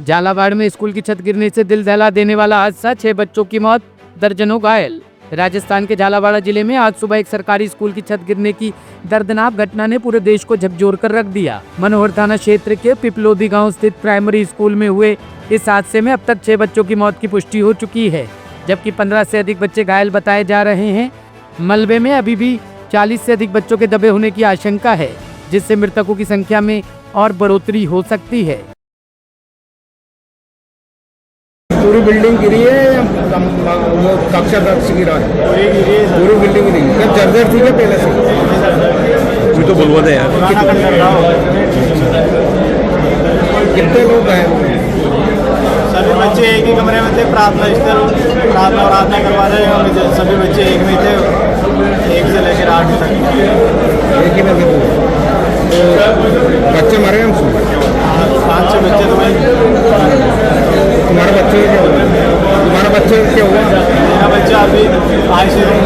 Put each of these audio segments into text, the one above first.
झालावाड़ में स्कूल की छत गिरने से दिल दहला देने वाला हादसा, 6 बच्चों की मौत, दर्जनों घायल। राजस्थान के झालावाड़ जिले में आज सुबह एक सरकारी स्कूल की छत गिरने की दर्दनाक घटना ने पूरे देश को झकझोर कर रख दिया। मनोहर थाना क्षेत्र के पिपलोदी गांव स्थित प्राइमरी स्कूल में हुए इस हादसे में अब तक 6 बच्चों की मौत की पुष्टि हो चुकी है, जबकि 15 से अधिक बच्चे घायल बताए जा रहे हैं। मलबे में अभी भी 40 से अधिक बच्चों के दबे होने की आशंका है, जिससे मृतकों की संख्या में और बढ़ोतरी हो सकती है। पूरी बिल्डिंग गिरी है या वो कक्षा कक्ष गिरा है? पूरी बिल्डिंग गिरी है। क्या जर्जर थी क्या पहले से? मुझे तो बोलवा दे यार। कितने लोग आए? सभी बच्चे एक ही कमरे में थे। प्रार्थना करवा रहे हैं। सभी बच्चे एक में थे, 1 से लेकर 8 तक एक ही में थे। बच्चे मरे हैं उसमें? 5-6 बच्चे तो तुम्हारे बच्चे क्या हुआ? तुम्हारा बच्चे क्या हुआ? मेरा बच्चा अभी ICU में।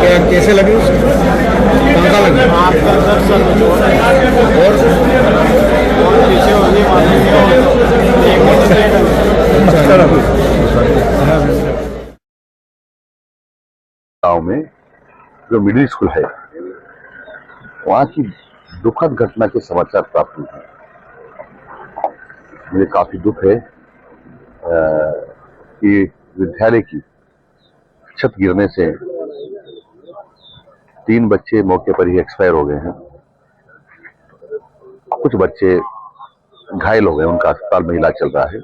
क्या कैसे लगी उसको? कौन सा लगा? आँख का दर्द, सर में चोट है और पीछे हो गई गाँव में जो मिडिल स्कूल है, वहाँ की दुखद घटना के समाचार प्राप्त हुए हैं। मुझे काफी दुख है कि विद्यालय की छत गिरने से 3 बच्चे मौके पर ही एक्सपायर हो गए हैं। कुछ बच्चे घायल हो गए, उनका अस्पताल में इलाज चल रहा है।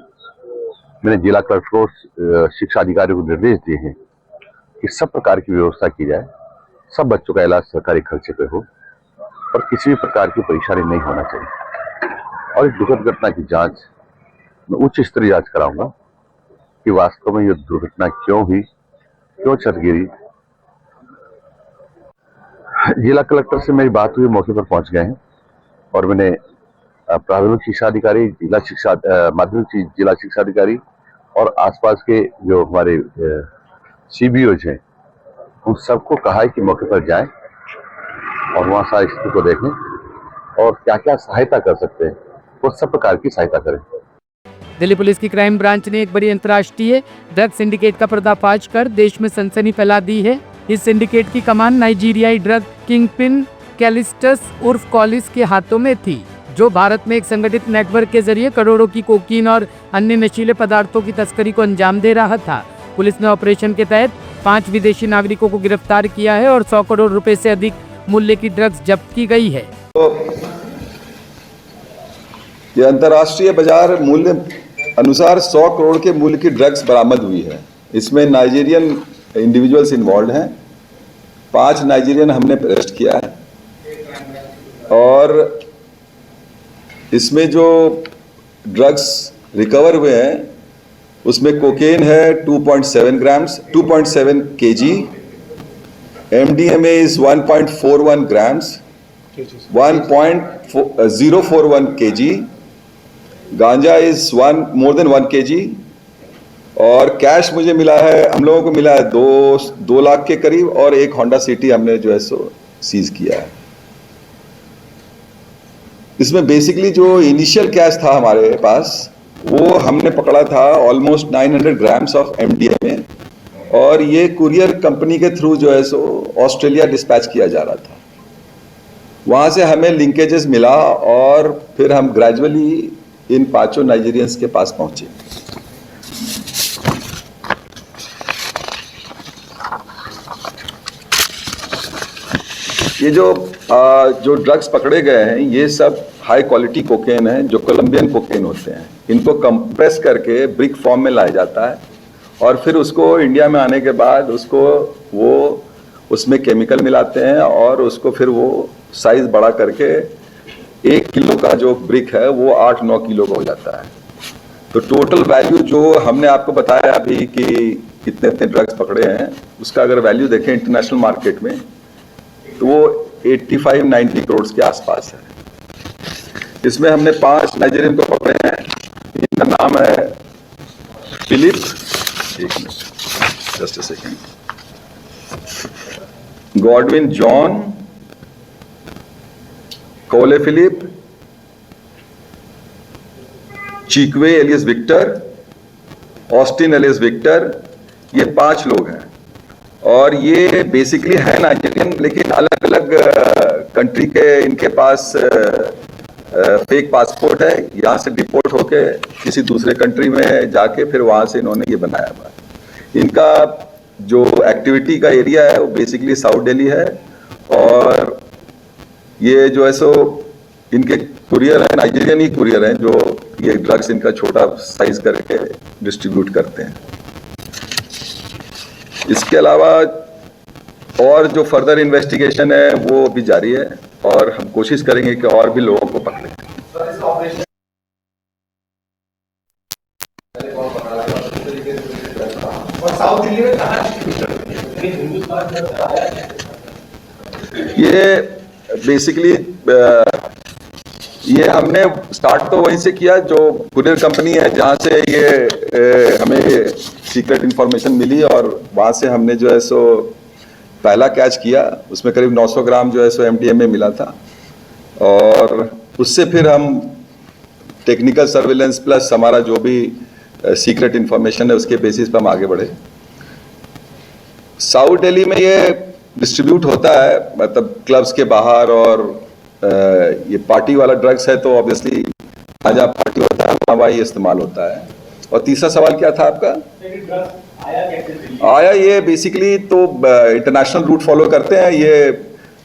मैंने जिला कलेक्टर को, शिक्षा अधिकारियों को निर्देश दिए हैं कि सब प्रकार की व्यवस्था की जाए, सब बच्चों का इलाज सरकारी खर्चे पे हो और किसी भी प्रकार की परेशानी नहीं होना चाहिए। और इस दुखद घटना की जांच मैं उच्च स्तरीय जांच कराऊंगा कि वास्तव में यह दुर्घटना क्यों हुई, क्यों छत गिरी। जिला कलेक्टर से मेरी बात हुई, मौके पर पहुंच गए हैं और मैंने प्राथमिक शिक्षा अधिकारी, माध्यमिक जिला शिक्षा अधिकारी और आसपास के जो हमारे CBOs हैं, उन सबको कहा है कि मौके पर जाएं और वहां सारी स्थिति को देखें और क्या क्या सहायता कर सकते हैं वो सब प्रकार की सहायता करें। दिल्ली पुलिस की क्राइम ब्रांच ने एक बड़ी अंतर्राष्ट्रीय ड्रग सिंडिकेट का पर्दाफाश कर देश में सनसनी फैला दी है। इस सिंडिकेट की कमान नाइजीरियाई ड्रग किंगपिन कैलिस्टस उर्फ कॉलिस के हाथों में थी, जो भारत में एक संगठित नेटवर्क के जरिए करोड़ों की कोकीन और अन्य नशीले पदार्थों की तस्करी को अंजाम दे रहा था। पुलिस ने ऑपरेशन के तहत 5 विदेशी नागरिकों को गिरफ्तार किया है और 100 करोड़ रुपए से अधिक मूल्य की ड्रग्स जब्त की गई है। ये अंतर्राष्ट्रीय बाजार मूल्य अनुसार 100 करोड़ के मूल्य की ड्रग्स बरामद हुई है। इसमें नाइजीरियन इंडिविजुअल्स इन्वॉल्व हैं। 5 नाइजीरियन हमने अरेस्ट किया है और इसमें जो ड्रग्स रिकवर हुए हैं उसमें कोकेन है 2.7 grams, 2.7 kg, MDMA is 1.41 grams, 1.041 kg, गांजा इज more than 1 kg और कैश मुझे मिला है, हम लोगों को मिला है 2 लाख के करीब और एक होंडा सिटी हमने जो है सो सीज किया है। इसमें बेसिकली जो इनिशियल कैश था हमारे पास वो हमने पकड़ा था ऑलमोस्ट 900 ग्राम्स ऑफ MDMA और ये कुरियर कंपनी के थ्रू जो है सो ऑस्ट्रेलिया डिस्पैच किया जा रहा था। वहाँ से हमें लिंकेजेस मिला और फिर हम ग्रेजुअली इन 5 नाइजीरियंस के पास पहुंचे। ये जो ड्रग्स पकड़े गए हैं ये सब हाई क्वालिटी कोकेन है, जो कोलंबियन कोकेन होते हैं। इनको कंप्रेस करके ब्रिक फॉर्म में लाया जाता है और फिर उसको इंडिया में आने के बाद उसमें केमिकल मिलाते हैं और उसको फिर वो साइज बड़ा करके 1 किलो का जो ब्रिक है वो 8-9 किलो का हो जाता है। तो टोटल वैल्यू जो हमने आपको बताया अभी कि कितने ड्रग्स पकड़े हैं, उसका अगर वैल्यू देखें इंटरनेशनल मार्केट में तो वो 85-90 करोड़ के आसपास है। इसमें हमने 5 नाइजीरियन को पकड़े हैं। इनका नाम है फिलिप, एक minute, just a second, Godwin John, Kole Philip, Chikwe Elias Victor, Austin Elias Victor, ये 5 लोग हैं। और ये बेसिकली है नाइजीरियन, लेकिन अलग अलग कंट्री के इनके पास फेक पासपोर्ट है। यहाँ से डिपोर्ट होके किसी दूसरे कंट्री में जाके फिर वहाँ से इन्होंने ये बनाया हुआ है। इनका जो एक्टिविटी का एरिया है वो बेसिकली साउथ दिल्ली है। और ये जो है सो इनके कुरियर है, नाइजीरियन ही कुरियर हैं, जो ये ड्रग्स इनका छोटा साइज करके डिस्ट्रीब्यूट करते हैं। इसके अलावा और जो फर्दर इन्वेस्टिगेशन है वो भी जारी है और हम कोशिश करेंगे कि और भी लोगों को पकड़ें। ये बेसिकली ये हमने स्टार्ट तो वहीं से किया, जो कुरियर कंपनी है जहाँ से ये हमें सीक्रेट इंफॉर्मेशन मिली, और वहाँ से हमने जो है सो पहला कैच किया। उसमें करीब 900 ग्राम जो है सो MDMA मिला था। और उससे फिर हम टेक्निकल सर्विलेंस प्लस हमारा जो भी सीक्रेट इंफॉर्मेशन है उसके बेसिस पर हम आगे बढ़े। साउथ दिल्ली में ये डिस्ट्रीब्यूट होता है, मतलब क्लब्स के बाहर, और ये पार्टी वाला ड्रग्स है तो ऑब्वियसली जहाँ पार्टी होता है वहाँ ये इस्तेमाल होता है। और तीसरा सवाल क्या था आपका? आया ये बेसिकली तो इंटरनेशनल रूट फॉलो करते हैं। ये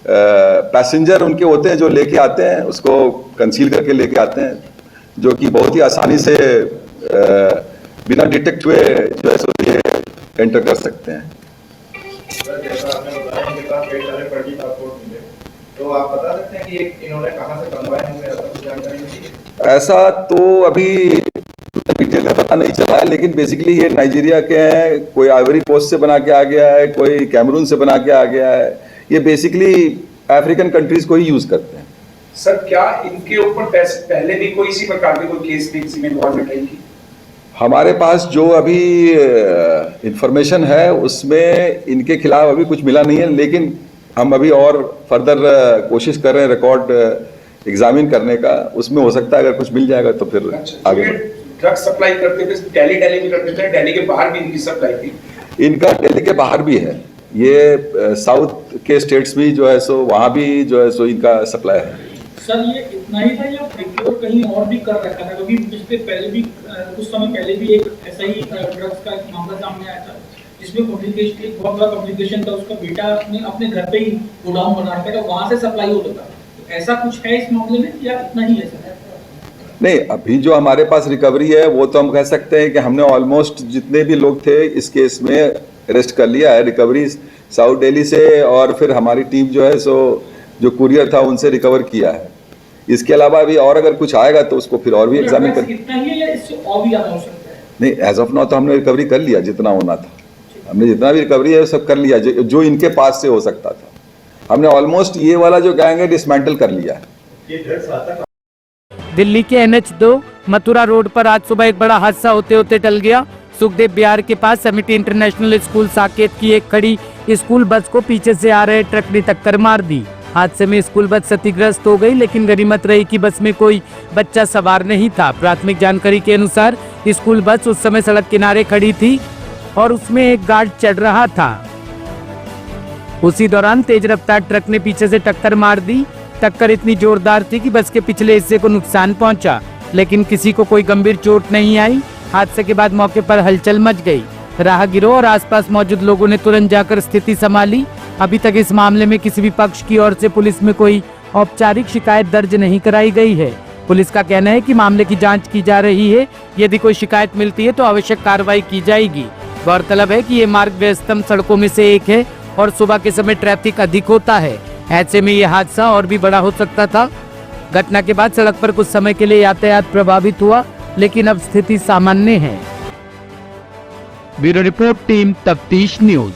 पैसेंजर उनके होते हैं जो लेके आते हैं, उसको कंसील करके लेके आते हैं, जो कि बहुत ही आसानी से बिना डिटेक्ट हुए जो है सो ये एंटर कर सकते हैं। तो आप बता सकते हैं कि इन्होंने कहां से बनवाए होंगे, ऐसा कुछ जानकारी है? ऐसा तो अभी डिटेल में पता नहीं चला है, लेकिन बेसिकली ये नाइजीरिया के हैं, कोई आइवरी कोस्ट से बना के आ गया है, कोई कैमरून से बना के आ गया है। ये बेसिकली अफ्रीकन कंट्रीज को ही यूज करते हैं। सर, क्या इनके ऊपर पहले भी कोई इसी प्रकार के कोई केस भी किसी में इन्वॉल्वमेंट रही थी? हमारे पास जो अभी इंफॉर्मेशन है उसमें इनके खिलाफ अभी कुछ मिला नहीं है, लेकिन हम अभी और फर्दर कोशिश कर रहे हैं रिकॉर्ड एग्जामिन करने का। उसमें हो सकता है अगर कुछ मिल जाएगा तो फिर आगे। ड्रग सप्लाई करते थे दिल्ली में करते थे, दिल्ली के बाहर भी इनकी सप्लाई थी? इनका दिल्ली के बाहर भी है, ये साउथ के स्टेट्स भी जो है सो वहाँ भी जो है सो इनका सप्लाई है। सर, ये इतना ही था या प्रोक्योर कहीं और भी कर रखा था? क्योंकि पिछले पहले भी कुछ समय पहले भी एक ऐसा ही ड्रग्स का मामला सामने आया था, जिसमें कम्युनिकेशन एक बहुत बड़ा कम्युनिकेशन था। उसका बेटा ने अपने घर पे ही गोडाउन बना रखा था, वहाँ से सप्लाई होता था। तो ऐसा कुछ है इस मामले में या इतना ही है सर? नहीं, अभी जो हमारे पास रिकवरी है वो तो हम कह सकते हैं कि हमने ऑलमोस्ट जितने भी लोग थे इस केस में अरेस्ट कर लिया है। रिकवरी साउथ दिल्ली से, और फिर हमारी टीम जो है सो जो कुरियर था उनसे रिकवर किया है। इसके अलावा अभी और अगर कुछ आएगा तो उसको फिर और भी एग्जामिन कर। इतना ही है या इससे और भी ज्यादा हो सकता है? नहीं, एज ऑफ नाउ तो हमने रिकवरी कर लिया जितना होना था। हमने जितना भी रिकवरी है सब कर लिया जो इनके पास से हो सकता था। हमने ऑलमोस्ट ये वाला जो गैंग है डिसमेंटल कर लिया है। दिल्ली के NH2 मथुरा रोड पर आज सुबह एक बड़ा हादसा होते होते टल गया। सुखदेव बिहार के पास समिति इंटरनेशनल स्कूल साकेत की एक खड़ी स्कूल बस को पीछे से आ रहे ट्रक ने टक्कर मार दी। हादसे में स्कूल बस क्षतिग्रस्त हो गई, लेकिन गनीमत रही कि बस में कोई बच्चा सवार नहीं था। प्राथमिक जानकारी के अनुसार स्कूल बस उस समय सड़क किनारे खड़ी थी और उसमें एक गार्ड चढ़ रहा था। उसी दौरान तेज रफ्तार ट्रक ने पीछे से टक्कर मार दी। टक्कर इतनी जोरदार थी कि बस के पिछले हिस्से को नुकसान पहुंचा, लेकिन किसी को कोई गंभीर चोट नहीं आई। हादसे के बाद मौके पर हलचल मच गई। राहगीरों और आसपास मौजूद लोगों ने तुरंत जाकर स्थिति संभाली। अभी तक इस मामले में किसी भी पक्ष की ओर से पुलिस में कोई औपचारिक शिकायत दर्ज नहीं कराई गई है। पुलिस का कहना है कि मामले की जांच की जा रही है। यदि कोई शिकायत मिलती है तो आवश्यक कार्रवाई की जाएगी। गौरतलब है कि ये मार्ग व्यस्तम सड़कों में से एक है और सुबह के समय ट्रैफिक अधिक होता है। ऐसे में ये हादसा और भी बड़ा हो सकता था। घटना के बाद सड़क पर कुछ समय के लिए यातायात प्रभावित हुआ, लेकिन अब स्थिति सामान्य है। ब्यूरो रिपोर्ट, टीम तफ्तीश न्यूज।